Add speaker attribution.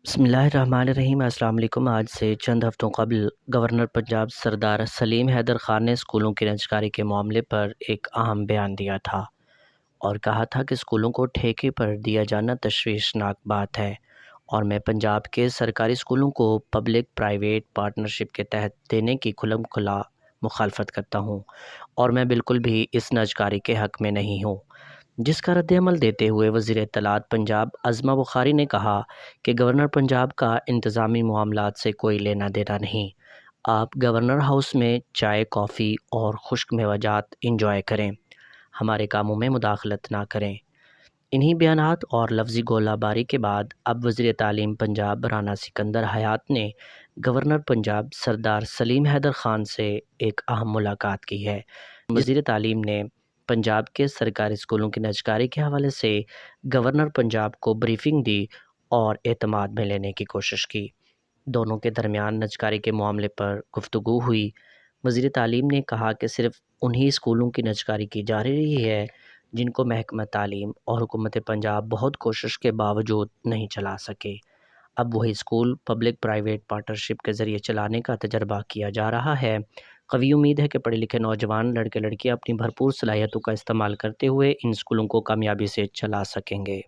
Speaker 1: بسم اللہ الرحمن الرحیم۔ السلام علیکم۔ آج سے چند ہفتوں قبل گورنر پنجاب سردار سلیم حیدر خان نے اسکولوں کی نجکاری کے معاملے پر ایک اہم بیان دیا تھا اور کہا تھا کہ اسکولوں کو ٹھیکے پر دیا جانا تشویشناک بات ہے اور میں پنجاب کے سرکاری اسکولوں کو پبلک پرائیویٹ پارٹنرشپ کے تحت دینے کی کھلم کھلا مخالفت کرتا ہوں اور میں بالکل بھی اس نجکاری کے حق میں نہیں ہوں، جس کا رد عمل دیتے ہوئے وزیر اطلاعات پنجاب عظمہ بخاری نے کہا کہ گورنر پنجاب کا انتظامی معاملات سے کوئی لینا دینا نہیں۔ آپ گورنر ہاؤس میں چائے، کافی اور خشک میوجات انجوائے کریں، ہمارے کاموں میں مداخلت نہ کریں۔ انہی بیانات اور لفظی گولہ باری کے بعد اب وزیر تعلیم پنجاب رانا سکندر حیات نے گورنر پنجاب سردار سلیم حیدر خان سے ایک اہم ملاقات کی ہے۔ وزیر تعلیم نے پنجاب کے سرکاری اسکولوں کی نجکاری کے حوالے سے گورنر پنجاب کو بریفنگ دی اور اعتماد میں لینے کی کوشش کی۔ دونوں کے درمیان نجکاری کے معاملے پر گفتگو ہوئی۔ وزیر تعلیم نے کہا کہ صرف انہی اسکولوں کی نجکاری کی جا رہی ہے جن کو محکمہ تعلیم اور حکومت پنجاب بہت کوشش کے باوجود نہیں چلا سکے۔ اب وہی اسکول پبلک پرائیویٹ پارٹنرشپ کے ذریعے چلانے کا تجربہ کیا جا رہا ہے۔ قوی امید ہے کہ پڑھے لکھے نوجوان لڑکے لڑکیاں اپنی بھرپور صلاحیتوں کا استعمال کرتے ہوئے ان اسکولوں کو کامیابی سے چلا سکیں گے۔